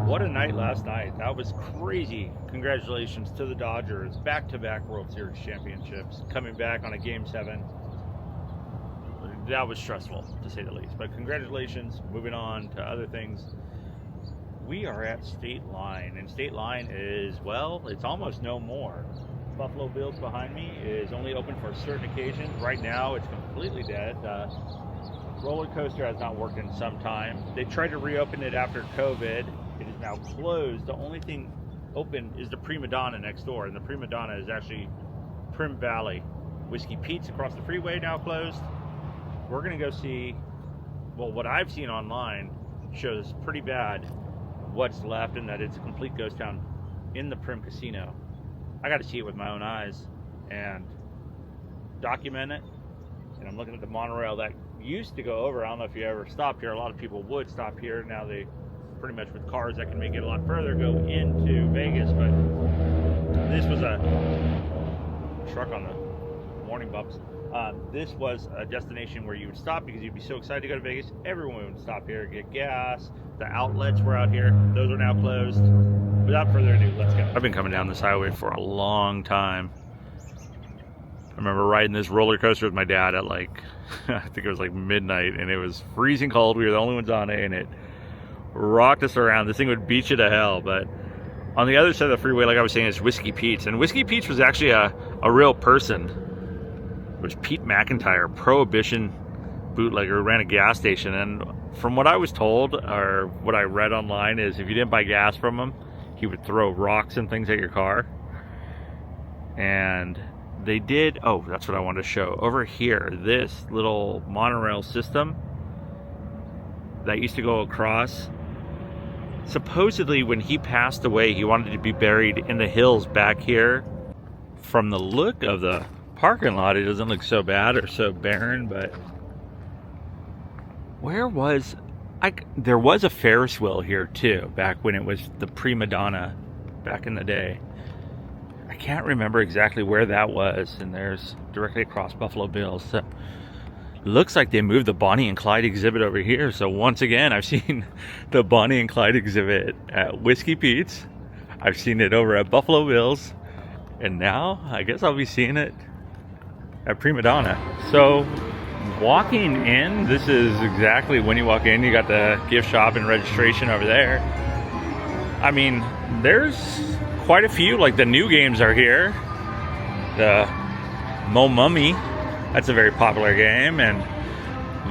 What a night last night. That was crazy. Congratulations to the Dodgers. Back-to-back World Series championships. Coming back on a Game 7. That was stressful, to say the least. But congratulations. Moving on to other things. We are at STATELINE. And STATELINE is, well, it's almost no more. Buffalo Bills behind me is only open for certain occasions. Right now, it's completely dead. Roller coaster has not worked in some time. They tried to reopen it after COVID. It is now closed. The only thing open is the Prima Donna next door, and the Prima Donna is actually PRIMM Valley. Whiskey Pete's across the freeway now closed. We're gonna go see, well, what I've seen online shows pretty bad what's left, and that it's a complete ghost town in the PRIMM Casino. I got to see it with my own eyes and document it. And I'm looking at the monorail that used to go over. I don't know if you ever stopped here. A lot of people would stop here. Now they pretty much, with cars that can make it a lot further, go into Vegas. But this was a truck on the morning bumps. This was a destination where you would stop because you'd be so excited to go to Vegas. Everyone would stop here, get gas. The outlets were out here. Those are now closed. Without further ado, let's go. I've been coming down this highway for a long time. I remember riding this roller coaster with my dad at like, I think it was like midnight, and it was freezing cold. We were the only ones on it, and it rocked us around. This thing would beat you to hell. But on the other side of the freeway, like I was saying, is Whiskey Pete's. And Whiskey Pete's was actually a real person. It was Pete McIntyre, Prohibition bootlegger, ran a gas station. And from what I was told, or what I read online, is if you didn't buy gas from him, he would throw rocks and things at your car. And they did, oh, that's what I wanted to show. Over here, this little monorail system that used to go across. Supposedly, when he passed away, he wanted to be buried in the hills back here. From the look of the parking lot, it doesn't look so bad or so barren, but where was... there was a Ferris wheel here too, back when it was the Prima Donna back in the day. I can't remember exactly where that was, and there's directly across Buffalo Bills. So looks like they moved the Bonnie and Clyde exhibit over here. So once again, I've seen the Bonnie and Clyde exhibit at Whiskey Pete's. I've seen it over at Buffalo Bills, and now I guess I'll be seeing it at Prima Donna. So walking in, this is exactly when you walk in. You got the gift shop and registration over there. I mean, there's quite a few, like the new games are here. The Mo Mummy, that's a very popular game, and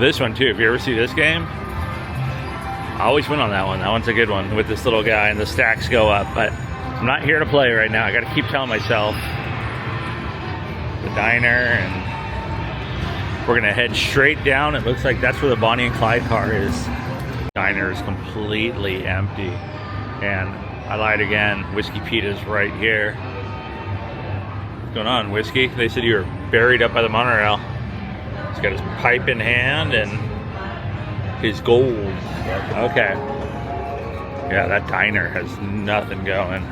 this one too. If you ever see this game, I always win on that one. That one's a good one with this little guy and the stacks go up, but I'm not here to play right now. I gotta keep telling myself. The diner, and we're gonna head straight down. It looks like that's where the Bonnie and Clyde car is. Diner is completely empty, and I lied again. Whiskey Pete is right here. What's going on, Whiskey? They said you were buried up by the monorail. He's got his pipe in hand and his gold. Okay. Yeah, that diner has nothing going.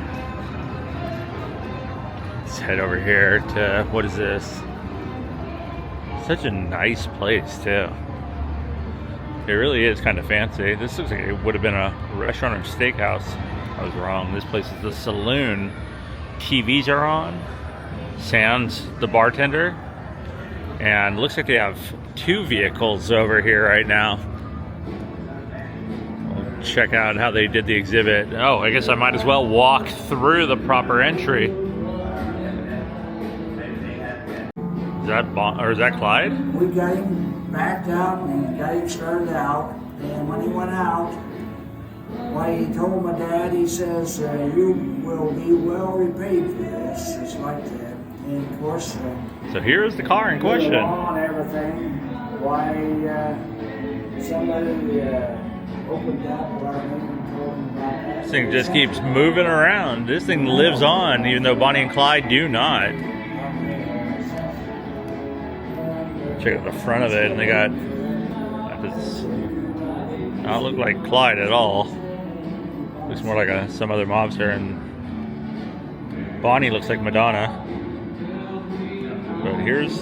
Let's head over here to, what is this? Such a nice place too. It really is kind of fancy. This looks like it would have been a restaurant or steakhouse. I was wrong. This place is the saloon. TVs are on. Sans the bartender. And looks like they have 2 vehicles over here right now. We'll check out how they did the exhibit. Oh, I guess I might as well walk through the proper entry. Is that Clyde? We got him backed out and got him started out. And when he went out, why, he told my dad, he says, you will be well repaid for this. It's like that. And of course, so here's the car in question. On everything. Why, somebody opened that door and told him about that. This thing just keeps moving around. This thing lives on, even though Bonnie and Clyde do not. Check out the front of it, and they got, that does not look like Clyde at all. Looks more like some other mobster, and Bonnie looks like Madonna. But here's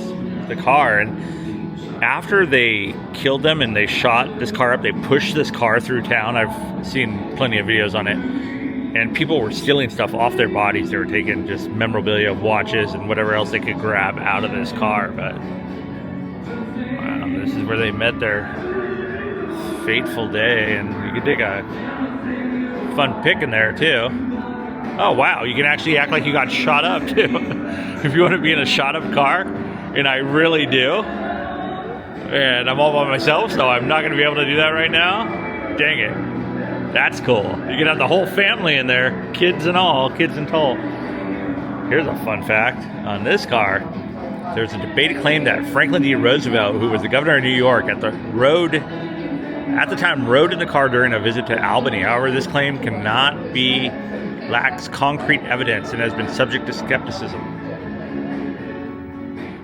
the car, and after they killed them and they shot this car up, they pushed this car through town. I've seen plenty of videos on it. And people were stealing stuff off their bodies. They were taking just memorabilia, watches, and whatever else they could grab out of this car. But wow, this is where they met their fateful day. And you can take a fun pic in there too. Oh wow, you can actually act like you got shot up too. If you want to be in a shot up car, and I really do. And I'm all by myself, so I'm not going to be able to do that right now. Dang it. That's cool. You can have the whole family in there, kids and all, kids and toll. Here's a fun fact. On this car, there's a debated claim that Franklin D. Roosevelt, who was the governor of New York, at the time rode in the car during a visit to Albany. However, this claim lacks concrete evidence and has been subject to skepticism.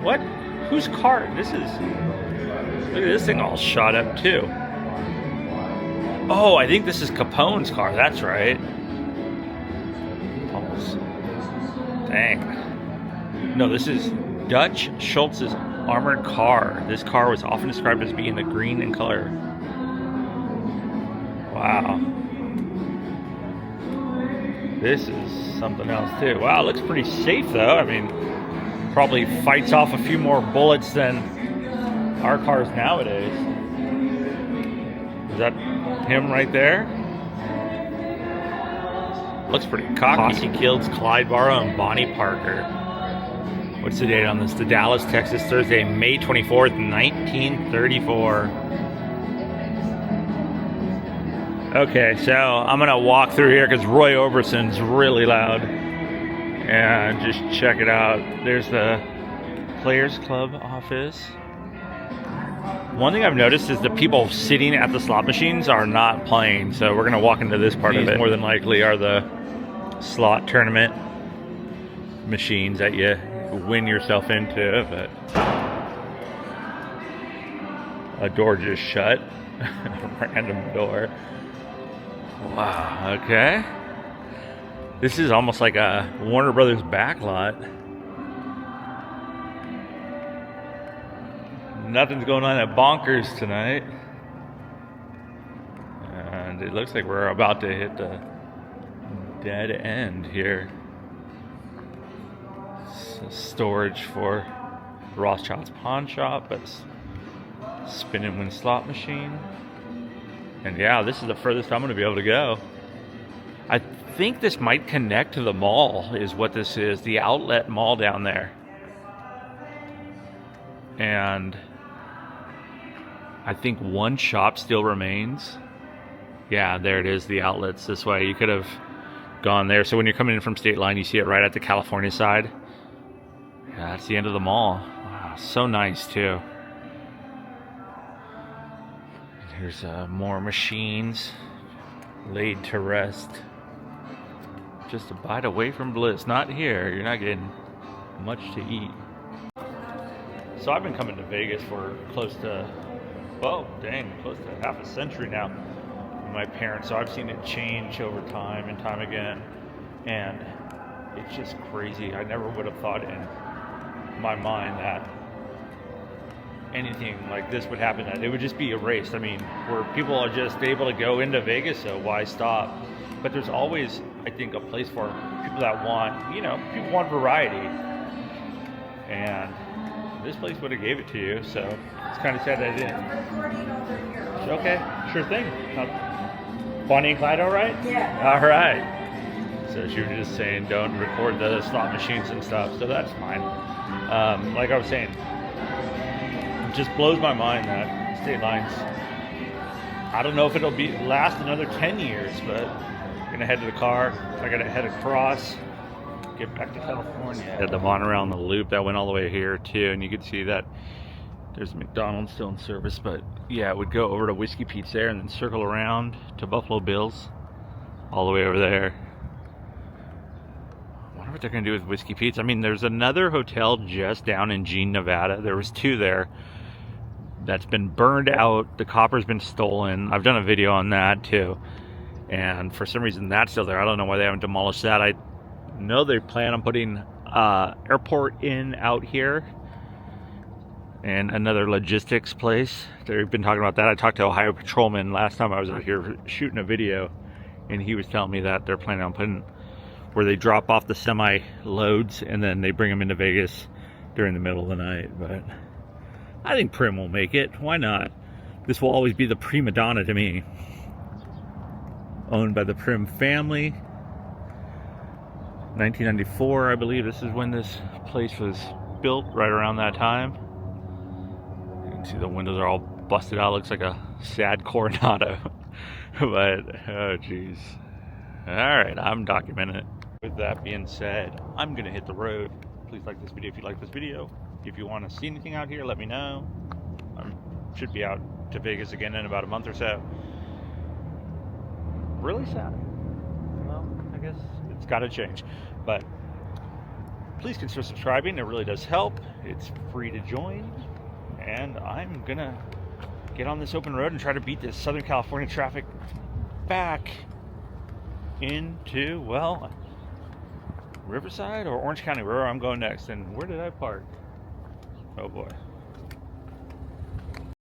What? Whose car? Look at this thing all shot up too. Oh, I think this is Capone's car. That's right. Almost. Dang. No, this is Dutch Schultz's armored car. This car was often described as being the green in color. Wow. This is something else too. Wow, it looks pretty safe though. I mean, probably fights off a few more bullets than our cars nowadays. Is that him right there? Looks pretty cocky. Posse killed Clyde Barrow and Bonnie Parker. What's the date on this? The Dallas, Texas, Thursday, May 24th, 1934. Okay, so I'm gonna walk through here because Roy Orbison's really loud. And just check it out. There's the Players Club office. One thing I've noticed is the people sitting at the slot machines are not playing, so we're gonna walk into this part of it. More than likely are the slot tournament machines that you win yourself into, but a door just shut. Random door. Wow, okay. This is almost like a Warner Brothers backlot. Nothing's going on at Bonkers tonight. And it looks like we're about to hit the dead end here. Storage for Rothschild's pawn shop, but spin and win slot machine. And yeah, this is the furthest I'm going to be able to go. I think this might connect to the mall, is what this is, the outlet mall down there. And I think one shop still remains. Yeah, there it is, the outlets this way. You could have gone there. So when you're coming in from State Line, you see it right at the California side. Yeah, that's the end of the mall. Wow, so nice too. Here's more machines laid to rest. Just a bite away from bliss. Not here. You're not getting much to eat. So I've been coming to Vegas for close to, close to half a century now with my parents. So I've seen it change over time and time again. And it's just crazy. I never would have thought in my mind that anything like this would happen, that it would just be erased. I mean, where people are just able to go into Vegas, so why stop? But there's always, I think, a place for people that want, people want variety. And this place would have gave it to you, so it's kind of sad that it didn't. Okay, sure thing. Bonnie and Clyde all right? Yeah. All right. So she was just saying don't record the slot machines and stuff, so that's fine. Like I was saying, it just blows my mind that State Line's, I don't know if it'll last another 10 years, but I'm gonna head to the car. I gotta head across, get back to California. Had the monorail on the loop that went all the way here too, and you could see that there's McDonald's still in service, but yeah, it would go over to Whiskey Pete's there and then circle around to Buffalo Bill's all the way over there. I wonder what they're gonna do with Whiskey Pete's. I mean, there's another hotel just down in Jean, Nevada. There was two there that's been burned out. The copper's been stolen. I've done a video on that too, and for some reason that's still there. I don't know why they haven't demolished that. I know they plan on putting Airport Inn out here, and another logistics place. They've been talking about that. I talked to Ohio Patrolman last time I was out here shooting a video, and he was telling me that they're planning on putting where they drop off the semi loads and then they bring them into Vegas during the middle of the night. But I think Primm will make it. Why not? This will always be the prima donna to me. Owned by the Primm family. 1994, I believe this is when this place was built, right around that time. You can see the windows are all busted out. Looks like a sad Coronado. But, oh geez. Alright, I'm documenting it. With that being said, I'm going to hit the road. Please like this video if you like this video. If you want to see anything out here, let me know. I should be out to Vegas again in about a month or so. Really sad. Well, I guess it's got to change. But please consider subscribing. It really does help. It's free to join. And I'm going to get on this open road and try to beat this Southern California traffic back into, well, Riverside or Orange County, where I'm going next. And where did I park? Oh boy.